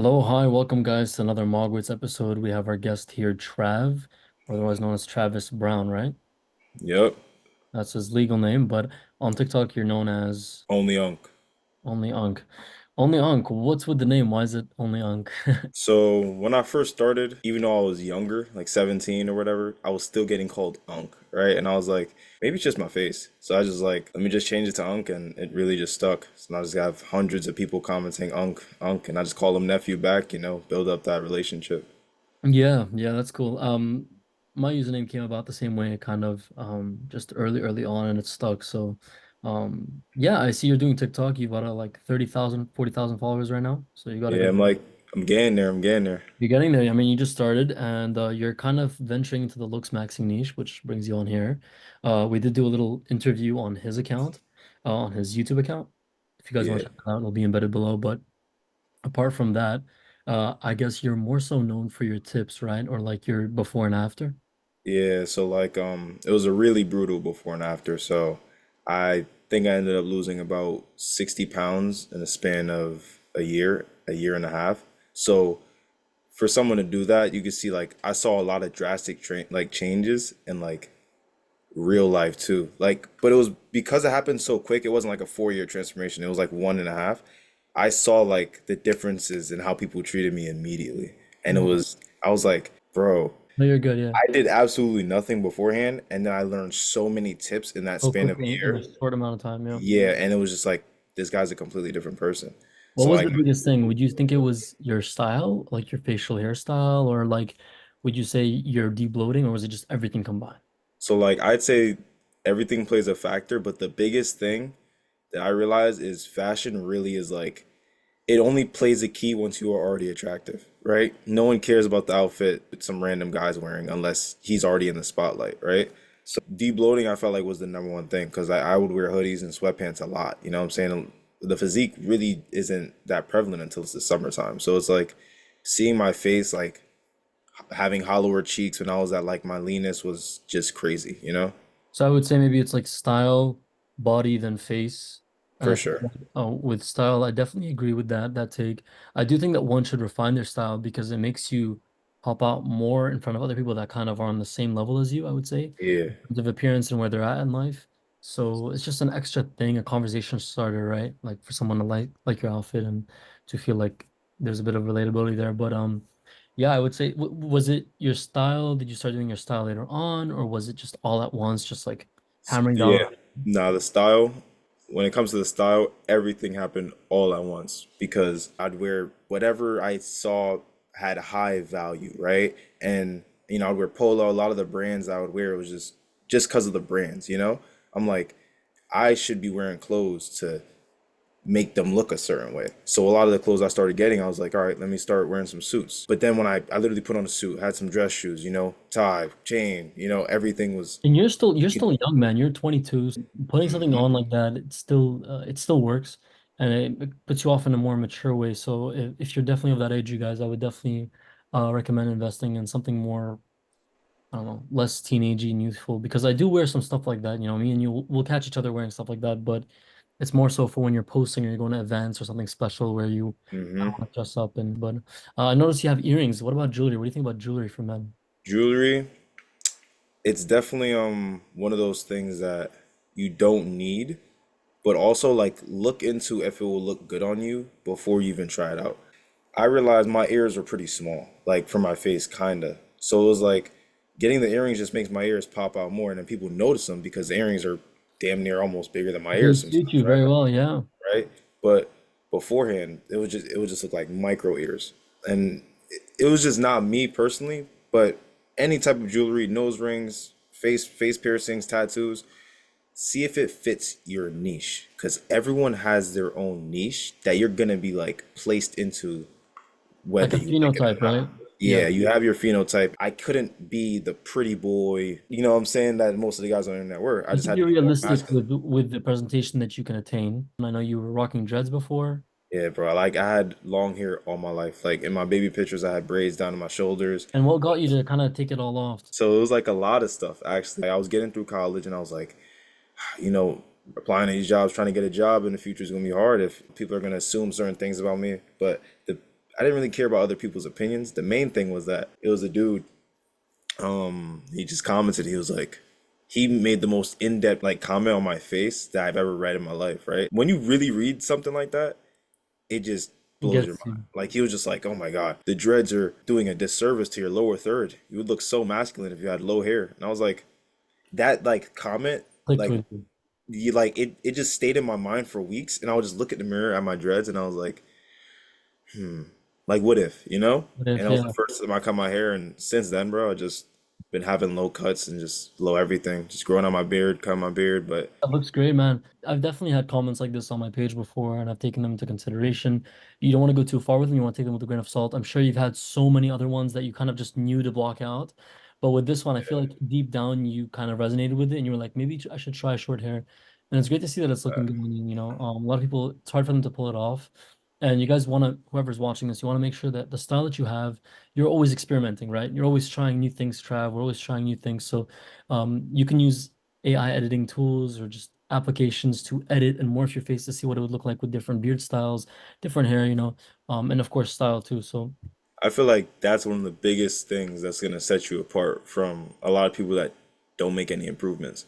Hello, hi, welcome guys to another Mogwits episode. We have our guest here, Trav, otherwise known as Travis Brown, right? Yep, That's his legal name, but on TikTok you're known as OnlyUnc. OnlyUnc. OnlyUnc, what's with the name? Why is it OnlyUnc? So when I first started, even though I was younger, like 17 or whatever, I was still getting called Unc, right? And I was like, maybe it's just my face. So I just like, let me just change it to Unc, and it really just stuck. So now I just have hundreds of people commenting Unc, Unc, and I just call them nephew back, build up that relationship. Yeah, that's cool. My username came about the same way, kind of just early on and it stuck. So yeah, I see you're doing TikTok. You've got like 30,000, 40,000 followers right now. So you got a Yeah, good. I'm getting there, I'm getting there. You're getting there. I mean, you just started and you're kind of venturing into the looks maxing niche, which brings you on here. We did do a little interview on his account, on his YouTube account. If you guys want Yeah. to check that out, it'll be embedded below. But apart from that, I guess you're more so known for your tips, right? Or like your before and after. Yeah, so like it was a really brutal before and after. So I think I ended up losing about 60 pounds in a span of a year and a half. So for someone to do that, you could see like I saw a lot of drastic changes in like real life too. Like, but it was because it happened so quick, it wasn't like a 4 year transformation. It was like one and a half. I saw like the differences in how people treated me immediately. And Mhm. I was like, bro, No, you're good, yeah. I did absolutely nothing beforehand, and then I learned so many tips in that So span of a quickly in a year. short amount of time, yeah. Yeah, and it was just like this guy's a completely different person. What So was like, the biggest thing? Would you think it was your style, like your facial hairstyle, or like would you say you're de-bloating, or was it just everything combined? I'd say everything plays a factor, but the biggest thing that I realize is fashion really is like it only plays a key once you are already attractive, right? No one cares about the outfit that some random guy's wearing unless he's already in the spotlight, right? So de-bloating I felt like was the number one thing because I would wear hoodies and sweatpants a lot. You know what I'm saying? The physique really isn't that prevalent until it's the summertime. So it's like seeing my face like having hollower cheeks when I was at like my leanest was just crazy, you know? So I would say maybe it's like style, body, then face. And For I think sure. with style, I definitely agree with that take. I do think that one should refine their style because it makes you pop out more in front of other people that kind of are on the same level as you, I would say, Yeah. in terms of appearance and where they're at in life. So it's just an extra thing, a conversation starter, right? Like for someone to like your outfit and to feel like there's a bit of relatability there. But yeah, I would say, was it your style? Did you start doing your style later on, or was it just all at once, just like hammering down Yeah. on? Nah, the style, when it comes to the style, everything happened all at once because I'd wear whatever I saw had high value, right? And I'd wear polo. A lot of the brands I would wear was just because of the brands, you know? I'm like, I should be wearing clothes to make them look a certain way. So a lot of the clothes I started getting, I was like, all right, let me start wearing some suits. But then when I literally put on a suit, had some dress shoes, tie, chain, everything was. And you're still young, man. You're 22. So putting something on like that, it still works, and it puts you off in a more mature way. So if you're definitely of that age, you guys, I would definitely recommend investing in something more, I don't know, less teenagey and youthful because I do wear some stuff like that. Me and you will catch each other wearing stuff like that, but it's more so for when you're posting or you're going to events or something special where you Hmm. want to dress up. And but I noticed you have earrings. What about jewelry? What do you think about jewelry for men? Jewelry, it's definitely one of those things that you don't need, but also like look into if it will look good on you before you even try it out. I realized my ears were pretty small, like for my face, kinda. So it was like getting the earrings just makes my ears pop out more, and then people notice them because the earrings are damn near almost bigger than my They ears suit you sometimes, right? very well, yeah. Right? But beforehand, it would just look like micro ears, and it was just not me personally. But any type of jewelry, nose rings, face piercings, tattoos, see if it fits your niche, because everyone has their own niche that you're gonna be like placed into Like whether a you like it phenotype, or not. right? Yeah. Yeah, you have your phenotype. I couldn't be the pretty boy, you know what I'm saying, that most of the guys on the internet were. I I just think had to you're be more realistic masculine. with the presentation that you can attain. I know you were rocking dreads before. Yeah, bro. Like I had long hair all my life. Like in my baby pictures, I had braids down to my shoulders. And what got you to kind of take it all off? So it was like a lot of stuff actually. I was getting through college and I was like, you know, applying to these jobs, trying to get a job in the future is gonna be hard if people are gonna assume certain things about me. But I didn't really care about other people's opinions. The main thing was that it was a dude. He just commented. He was like, he made the most in-depth like comment on my face that I've ever read in my life. Right? When you really read something like that, it just blows your Gets mind. you. Like he was just like, "Oh my God, the dreads are doing a disservice to your lower third. You would look so masculine if you had low hair." And I was like, that like comment, Clicked like with you. you like it just stayed in my mind for weeks. And I would just look at the mirror at my dreads, and I was like, what if, you know? But And if that was yeah, the first time I cut my hair, and since then, bro, I just been having low cuts and just low everything, just growing out my beard, cutting my beard. But that looks great, man. I've definitely had comments like this on my page before, and I've taken them into consideration. You don't want to go too far with them. You want to take them with a grain of salt. I'm sure you've had so many other ones that you kind of just knew to block out. But with this one, I feel like deep down you kind of resonated with it, and you were like, maybe I should try short hair. And it's great to see that it's looking good on you. A lot of people, it's hard for them to pull it off. And you guys want to, whoever's watching this, you want to make sure that the style that you have, you're always experimenting, right? You're always trying new things, Trav. We're always trying new things. So you can use AI editing tools or just applications to edit and morph your face to see what it would look like with different beard styles, different hair, and of course style too. So I feel like that's one of the biggest things that's gonna set you apart from a lot of people that don't make any improvements.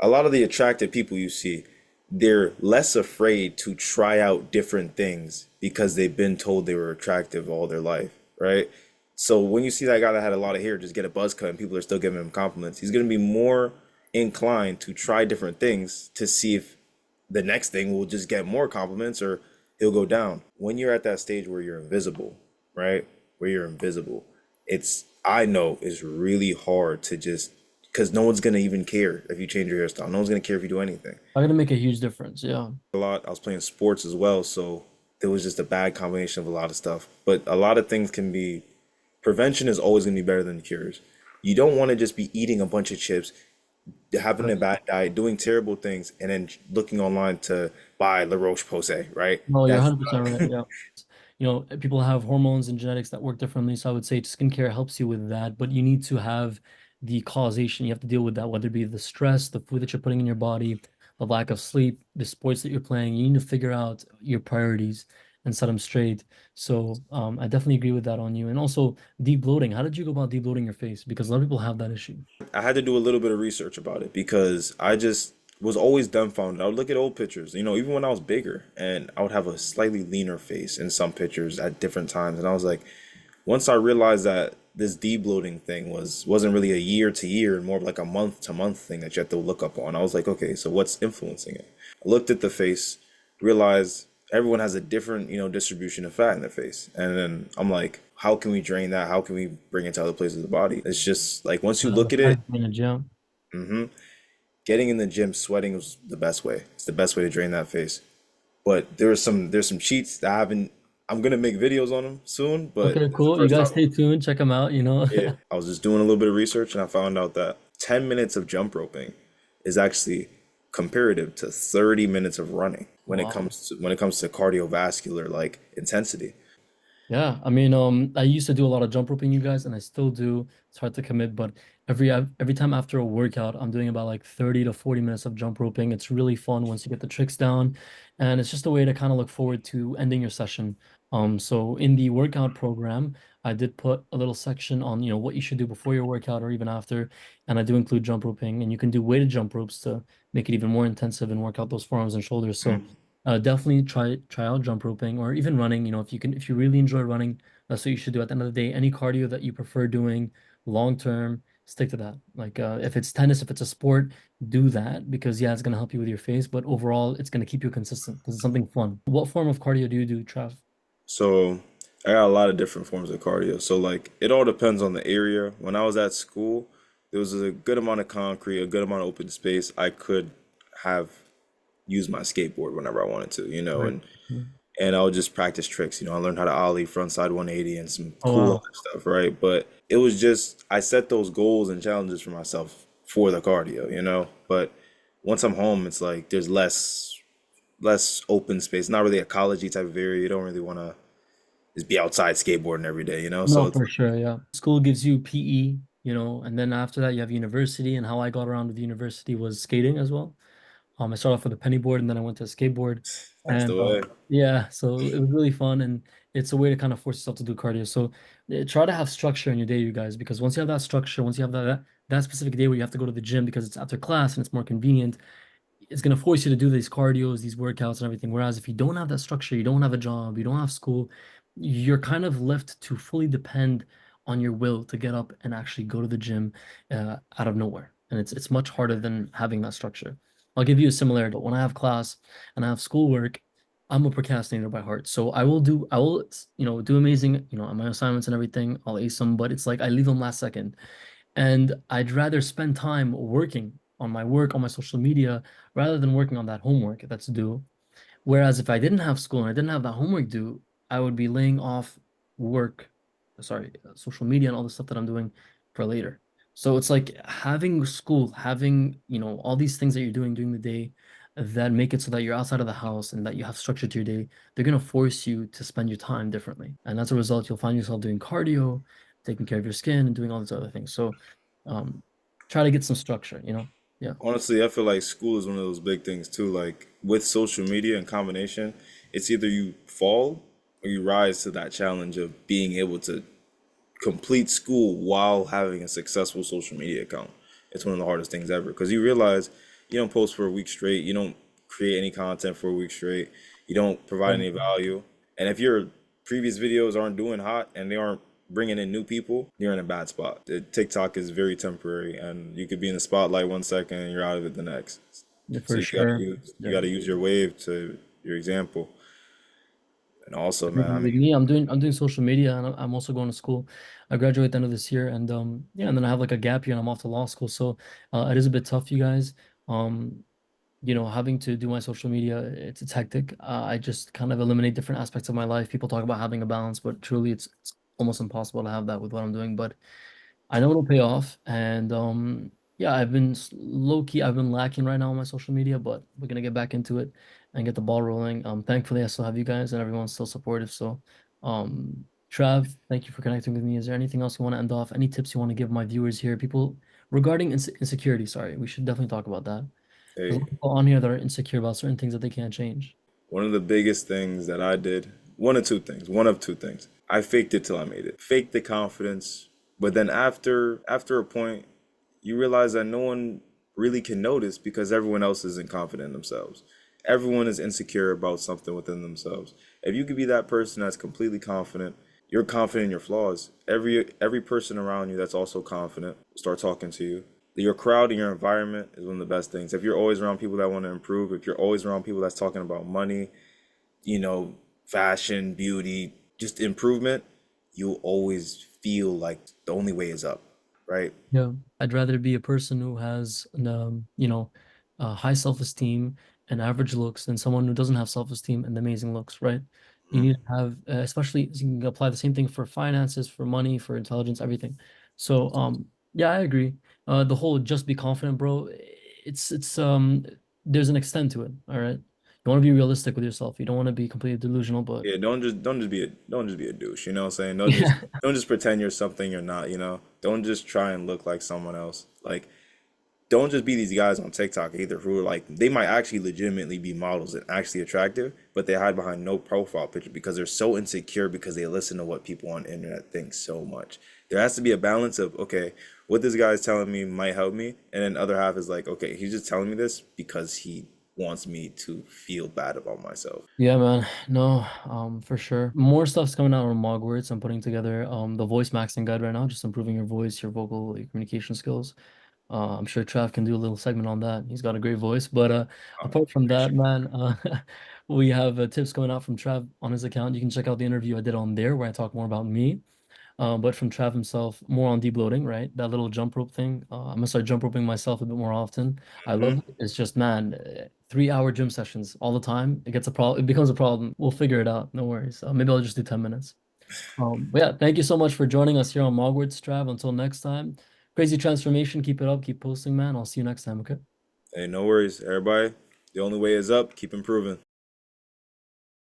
A lot of the attractive people you see, they're less afraid to try out different things because they've been told they were attractive all their life, right? So when you see that guy that had a lot of hair just get a buzz cut and people are still giving him compliments, he's going to be more inclined to try different things to see if the next thing will just get more compliments or he'll go down. When you're at that stage where you're invisible, right? Where you're invisible, I know it's really hard to just, because no one's gonna even care if you change your hairstyle. No one's gonna care if you do anything. I'm gonna make a huge difference. Yeah. A lot. I was playing sports as well, so there was just a bad combination of a lot of stuff. But a lot of things can be, prevention is always gonna be better than cures. You don't want to just be eating a bunch of chips, having a bad diet, doing terrible things, and then looking online to buy La Roche-Posay, right? No, you're That's 100% right. Yeah. People have hormones and genetics that work differently. So I would say skincare helps you with that, but you need to have the causation. You have to deal with that, whether it be the stress, the food that you're putting in your body, the lack of sleep, the sports that you're playing. You need to figure out your priorities and set them straight. So I definitely agree with that on you. And also deep bloating. How did you go about deep bloating your face? Because a lot of people have that issue. I had to do a little bit of research about it because I just was always dumbfounded. I would look at old pictures, even when I was bigger, and I would have a slightly leaner face in some pictures at different times. And I was like, once I realized that this debloating thing wasn't really a year to year and more of like a month to month thing that you have to look up on, I was like, okay, so what's influencing it? I looked at the face, realized everyone has a different, distribution of fat in their face. And then I'm like, how can we drain that? How can we bring it to other places of the body? It's just like once you look at Fat it, drainage, yeah. getting in the gym, sweating was the best way. It's the best way to drain that face. But there's some cheats that I haven't. I'm gonna make videos on them soon, but Okay, it's the cool. You first guys time. stay tuned. Check them out. Yeah, I was just doing a little bit of research and I found out that 10 minutes of jump roping is actually comparative to 30 minutes of running when it Wow. comes to cardiovascular like intensity. Yeah, I mean, I used to do a lot of jump roping, you guys, and I still do. It's hard to commit, but every time after a workout, I'm doing about like 30 to 40 minutes of jump roping. It's really fun once you get the tricks down, and it's just a way to kind of look forward to ending your session. So in the workout program, I did put a little section on, what you should do before your workout or even after, and I do include jump roping, and you can do weighted jump ropes to make it even more intensive and work out those forearms and shoulders. So definitely try out jump roping or even running. If you really enjoy running, that's what you should do. At the end of the day, any cardio that you prefer doing long term, stick to that. Like if it's tennis, if it's a sport, do that because yeah, it's gonna help you with your face. But overall, it's gonna keep you consistent because it's something fun. What form of cardio do you do, Trav? So I got a lot of different forms of cardio. So like it all depends on the area. When I was at school, there was a good amount of concrete, a good amount of open space. I could have used my skateboard whenever I wanted to, Right. and I would just practice tricks. I learned how to ollie frontside 180 and some Oh cool wow. other stuff, right? But it was just I set those goals and challenges for myself for the cardio. But once I'm home, it's like there's less open space. Not really a collegey type of area. You don't really want to just be outside skateboarding every day. So No, it's for like, sure. Yeah. School gives you PE, and then after that you have university. And how I got around with university was skating as well. I started off with a penny board and then I went to a skateboard. that's And the way. yeah, so it was really fun. And it's a way to kind of force yourself to do cardio. So try to have structure in your day, you guys, because once you have that structure, once you have that specific day where you have to go to the gym because it's after class and it's more convenient, it's going to force you to do these cardios, these workouts and everything. Whereas if you don't have that structure, you don't have a job, you don't have school, you're kind of left to fully depend on your will to get up and actually go to the gym out of nowhere. And it's much harder than having that structure. I'll give you a similarity. When I have class and I have schoolwork, I'm a procrastinator by heart. So I will, do amazing, on my assignments and everything. I'll ace them, but it's like I leave them last second. And I'd rather spend time working on my work, on my social media, rather than working on that homework that's due. Whereas if I didn't have school and I didn't have that homework due, I would be laying off work, social media and all the stuff that I'm doing for later. So it's like having school, having, all these things that you're doing during the day that make it so that you're outside of the house and that you have structure to your day, they're going to force you to spend your time differently. And as a result, you'll find yourself doing cardio, taking care of your skin, and doing all these other things. So um, try to get some structure. Yeah. Honestly, I feel like school is one of those big things too. Like with social media in combination, it's either you fall or you rise to that challenge of being able to complete school while having a successful social media account. It's one of the hardest things ever because you realize you don't post for a week straight, you don't create any content for a week straight, you don't provide any value. And if your previous videos aren't doing hot and they aren't bringing in new people, you're in a bad spot. TikTok is very temporary and you could be in the spotlight 1 second and you're out of it the next. Yeah, So for sure. you Yeah. gotta use your wave to your example. And also, man, I With mean, me, I'm doing social media and I'm also going to school. I graduate at the end of this year and yeah, and then I have like a gap year and I'm off to law school. So it is a bit tough, you guys. Um, having to do my social media, it's hectic. I just kind of eliminate different aspects of my life. People talk about having a balance, but truly it's almost impossible to have that with what I'm doing. But I know it'll pay off. And yeah, low key, I've been lacking right now on my social media, but we're gonna get back into it and get the ball rolling. Thankfully, I still have you guys and everyone's still supportive. So, Trav, thank you for connecting with me. Is there anything else you want to end off? Any tips you want to give my viewers here? People regarding insecurity, sorry, we should definitely talk about that. There's a hey, lot of people on here that are insecure about certain things that they can't change. one of the biggest things that I did, one of two things. I faked it till I made it. Faked the confidence, but then after a point, you realize that no one really can notice because everyone else isn't confident in themselves. Everyone is insecure about something within themselves. If you could be that person that's completely confident, you're confident in your flaws. Every person around you that's also confident will start talking to you. Your crowd and your environment is one of the best things. If you're always around people that want to improve, if you're always around people that's talking about money, you know, fashion, beauty, just improvement, you'll always feel like the only way is up, right? Yeah, I'd rather be a person who has, high self-esteem and average looks than someone who doesn't have self-esteem and amazing looks, right? You need to have, especially you can apply the same thing for finances, for money, for intelligence, everything. So, yeah, I agree. The whole just be confident, bro. There's an extent to it, all right? You want to be realistic with yourself. You don't want to be completely delusional, but Yeah, don't just be a douche, you know what I'm saying? yeah, Don't just pretend you're something you're not, you know? Don't just try and look like someone else. Like don't just be these guys on TikTok either who are like they might actually legitimately be models and actually attractive, but they hide behind no profile picture because they're so insecure because they listen to what people on the internet think so much. There has to be a balance of okay, what this guy is telling me might help me, and then the other half is like, okay, he's just telling me this because he wants me to feel bad about myself. yeah, man. No, for sure. More stuff's coming out on Mogwarts. I'm putting together the voice maxing guide right now, just improving your voice, your vocal, your communication skills. I'm sure Trav can do a little segment on that. He's got a great voice. But apart from that, Appreciate man, we have tips coming out from Trav on his account. You can check out the interview I did on there where I talk more about me. But from Trav himself, more on debloating, right? That little jump rope thing. I'm gonna start jump roping myself a bit more often. I it. love it. It's just, man, 3 hour gym sessions all the time. It gets a problem. It becomes a problem. We'll figure it out. No worries. Maybe I'll just do 10 minutes. But yeah, thank you so much for joining us here on Mogwarts, Trav. Until next time, crazy transformation. Keep it up. Keep posting, man. I'll see you next time. Okay. Hey, no worries, everybody. The only way is up. Keep improving.